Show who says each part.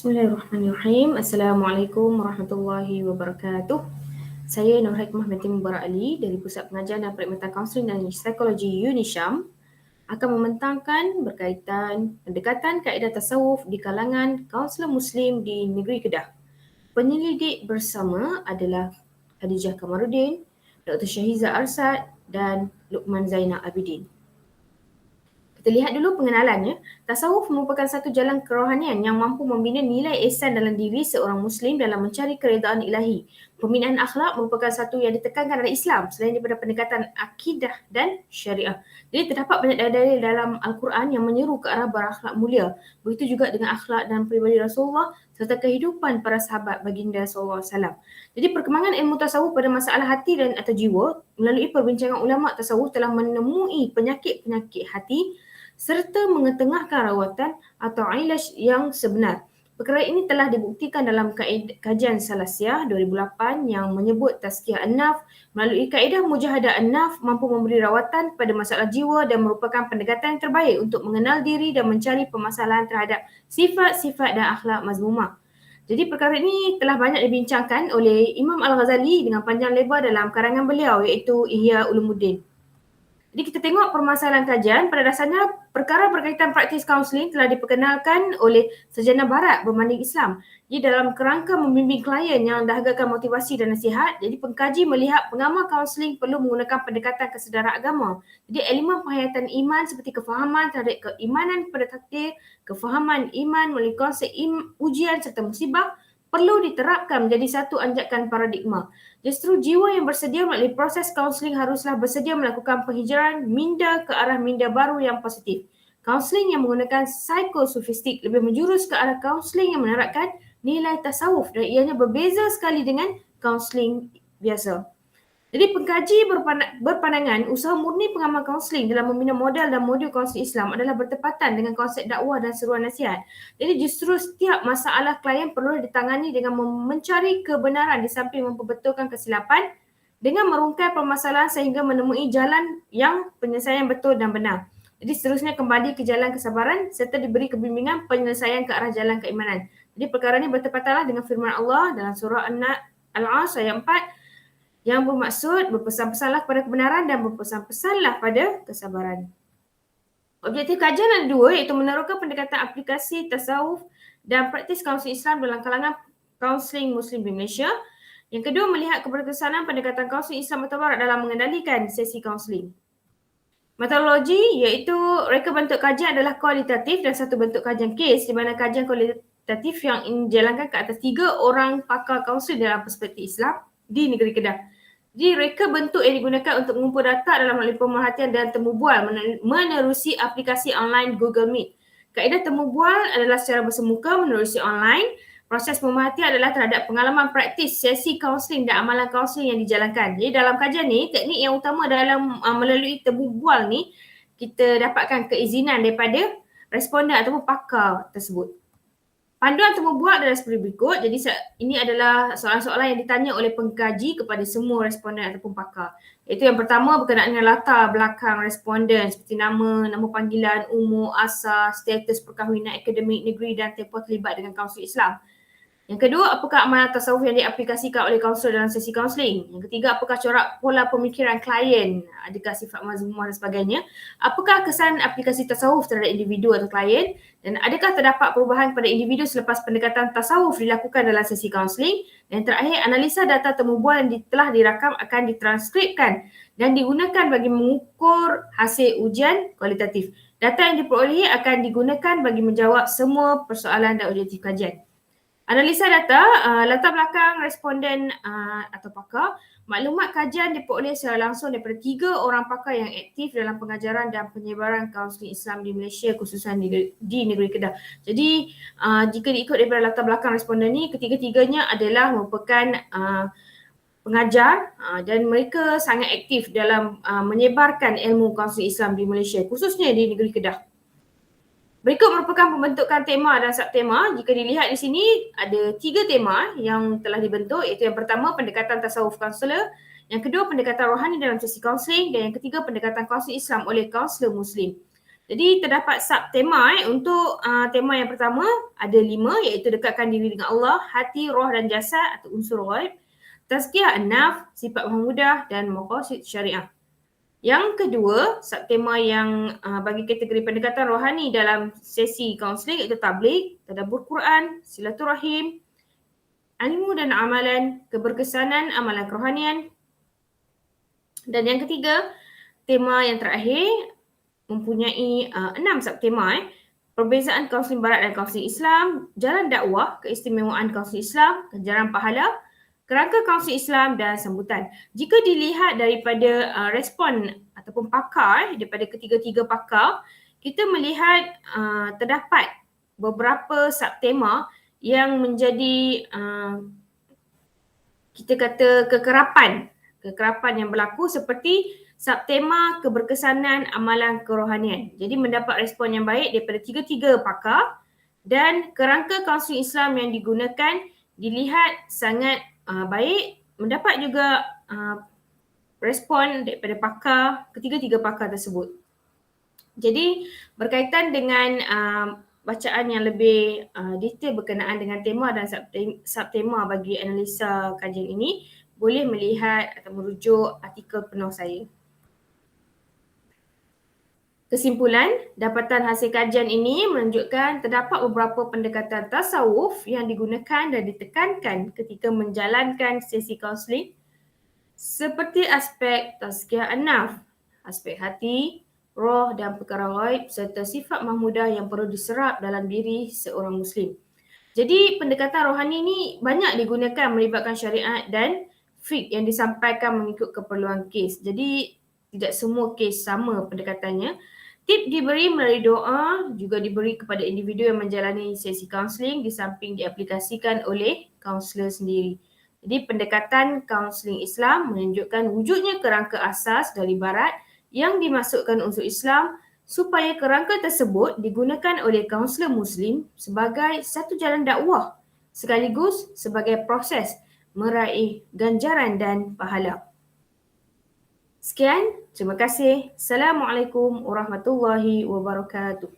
Speaker 1: Bismillahirrahmanirrahim. Assalamualaikum warahmatullahi wabarakatuh. Saya Nur Hikmah binti Mubarak Ali dari Pusat Pengajian dan Perkhidmatan Kaunseling dan Psikologi UNISYAM akan membentangkan berkaitan pendekatan kaedah tasawuf di kalangan kaunselor Muslim di negeri Kedah. Penyelidik bersama adalah Khadijah Kamaruddin, Dr. Syahiza Arsad dan Luqman Zainal Abidin. Kita lihat dulu pengenalannya. Tasawuf merupakan satu jalan kerohanian yang mampu membina nilai ihsan dalam diri seorang Muslim dalam mencari keredaan ilahi. Pembinaan akhlak merupakan satu yang ditekankan oleh Islam selain daripada pendekatan akidah dan syariah. Jadi terdapat banyak dalil dalam Al-Quran yang menyeru ke arah berakhlak mulia. Begitu juga dengan akhlak dan pribadi Rasulullah serta kehidupan para sahabat baginda SAW. Jadi perkembangan ilmu tasawuf pada masalah hati dan atau jiwa melalui perbincangan ulama tasawuf telah menemui penyakit-penyakit hati serta mengetengahkan rawatan atau ilaj yang sebenar. Perkara ini telah dibuktikan dalam kajian Salasiah 2008 yang menyebut tazkiyah an-nafs melalui kaedah mujahadah an-nafs mampu memberi rawatan pada masalah jiwa dan merupakan pendekatan yang terbaik untuk mengenal diri dan mencari permasalahan terhadap sifat-sifat dan akhlak mazmumah. Jadi perkara ini telah banyak dibincangkan oleh Imam Al-Ghazali dengan panjang lebar dalam karangan beliau iaitu Ihya Ulumuddin. Jadi kita tengok permasalahan kajian, pada dasarnya perkara berkaitan praktis kaunseling telah diperkenalkan oleh sejarah barat berbanding Islam. Jadi dalam kerangka membimbing klien yang dahagakan motivasi dan nasihat, jadi pengkaji melihat pengamal kaunseling perlu menggunakan pendekatan kesedaran agama. Jadi elemen penghayatan iman seperti kefahaman terhadap keimanan pada takdir, kefahaman iman melalui konsep ujian serta musibah perlu diterapkan menjadi satu anjakan paradigma. Justru jiwa yang bersedia melalui proses kaunseling haruslah bersedia melakukan penghijraan minda ke arah minda baru yang positif. Kaunseling yang menggunakan psikosofistik lebih menjurus ke arah kaunseling yang menerapkan nilai tasawuf dan ianya berbeza sekali dengan kaunseling biasa. Jadi pengkaji berpandangan usaha murni pengamal kaunseling dalam membina modal dan modul kaunseling Islam adalah bertepatan dengan konsep dakwah dan seruan nasihat. Jadi justru setiap masalah klien perlu ditangani dengan mencari kebenaran di samping memperbetulkan kesilapan dengan merungkai permasalahan sehingga menemui jalan yang penyelesaian betul dan benar. Jadi seterusnya kembali ke jalan kesabaran serta diberi kebimbingan penyelesaian ke arah jalan keimanan. Jadi perkara ini bertepatanlah dengan firman Allah dalam surah Al-As ayat 4 yang bermaksud berpesan-pesanlah kepada kebenaran dan berpesan-pesanlah pada kesabaran. Objektif kajian ada dua iaitu meneroka pendekatan aplikasi tasawuf dan praktis kaunseling Islam dalam kalangan kaunseling Muslim di Malaysia. Yang kedua melihat keberkesanan pendekatan kaunseling Islam atau Barat dalam mengendalikan sesi kaunseling. Metodologi iaitu reka bentuk kajian adalah kualitatif dan satu bentuk kajian kes di mana kajian kualitatif yang dijalankan ke atas 3 orang pakar kaunseling dalam perspektif Islam di negeri Kedah. Jadi reka bentuk yang digunakan untuk mengumpul data adalah melalui pemerhatian dan temu bual menerusi aplikasi online Google Meet. Kaedah temu bual adalah secara bersemuka menerusi online. Proses pemerhatian adalah terhadap pengalaman praktis sesi kaunseling dan amalan kaunseling yang dijalankan. Jadi dalam kajian ni, teknik yang utama dalam melalui temu bual ni, kita dapatkan keizinan daripada responden ataupun pakar tersebut. Panduan temu bual adalah seperti berikut. Jadi ini adalah soalan-soalan yang ditanya oleh pengkaji kepada semua responden ataupun pakar. Iaitu yang pertama berkenaan dengan latar belakang responden seperti nama panggilan, umur, asal, status perkahwinan, akademik, negeri dan tempoh terlibat dengan kaunseling Islam. Yang kedua, apakah amalan tasawuf yang diaplikasikan oleh kaunselor dalam sesi kaunseling? Yang ketiga, apakah corak pola pemikiran klien? Adakah sifat mazmumah dan sebagainya? Apakah kesan aplikasi tasawuf terhadap individu atau klien? Dan adakah terdapat perubahan pada individu selepas pendekatan tasawuf dilakukan dalam sesi kaunseling? Dan terakhir, analisa data temu bual yang telah dirakam akan ditranskripkan dan digunakan bagi mengukur hasil ujian kualitatif. Data yang diperolehi akan digunakan bagi menjawab semua persoalan dan objektif kajian. Analisa data, latar belakang responden atau pakar, maklumat kajian diperoleh secara langsung daripada 3 orang pakar yang aktif dalam pengajaran dan penyebaran kaunseling Islam di Malaysia khususan di negeri Kedah. Jadi jika diikut daripada latar belakang responden ni, ketiga-tiganya adalah merupakan pengajar dan mereka sangat aktif dalam menyebarkan ilmu kaunseling Islam di Malaysia khususnya di negeri Kedah. Berikut merupakan pembentukan tema dan subtema. Jika dilihat di sini, ada 3 tema yang telah dibentuk iaitu yang pertama pendekatan tasawuf kaunselor, yang kedua pendekatan rohani dalam sesi kaunseling dan yang ketiga pendekatan kaunseling Islam oleh kaunselor Muslim. Jadi terdapat subtema untuk tema yang pertama ada 5 iaitu dekatkan diri dengan Allah, hati, roh dan jasad atau unsur ghaib, tazkiyah an-nafs, sifat mahmudah dan maqasid syariah. Yang kedua, subtema yang bagi kategori pendekatan rohani dalam sesi kaunseling iaitu tabligh, tadabbur Quran, silaturahim, ilmu dan amalan, keberkesanan amalan kerohanian. Dan yang ketiga, tema yang terakhir mempunyai 6 subtema. Perbezaan kaunseling barat dan kaunseling Islam, jalan dakwah, keistimewaan kaunseling Islam, ganjaran pahala, kerangka kaunseling Islam dan sambutan. Jika dilihat daripada respon ataupun pakar, daripada ketiga-tiga pakar, kita melihat terdapat beberapa subtema yang menjadi kita kata kekerapan yang berlaku seperti subtema keberkesanan amalan kerohanian. Jadi mendapat respon yang baik daripada tiga-tiga pakar dan kerangka kaunseling Islam yang digunakan dilihat sangat baik, mendapat juga respon daripada pakar, ketiga-tiga pakar tersebut. Jadi berkaitan dengan bacaan yang lebih detail berkenaan dengan tema dan subtema bagi analisa kajian ini, boleh melihat atau merujuk artikel penuh saya. Kesimpulan, dapatan hasil kajian ini menunjukkan terdapat beberapa pendekatan tasawuf yang digunakan dan ditekankan ketika menjalankan sesi kaunseling seperti aspek tazkiyah an-nafs, aspek hati, roh dan perkara ghaib serta sifat mahmudah yang perlu diserap dalam diri seorang Muslim. Jadi pendekatan rohani ini banyak digunakan melibatkan syariat dan fiqh yang disampaikan mengikut keperluan kes. Jadi tidak semua kes sama pendekatannya. Tip diberi melalui doa, juga diberi kepada individu yang menjalani sesi kaunseling di samping diaplikasikan oleh kaunselor sendiri. Jadi pendekatan kaunseling Islam menunjukkan wujudnya kerangka asas dari barat yang dimasukkan unsur Islam supaya kerangka tersebut digunakan oleh kaunselor Muslim sebagai satu jalan dakwah sekaligus sebagai proses meraih ganjaran dan pahala. Sekian, terima kasih. Assalamualaikum warahmatullahi wabarakatuh.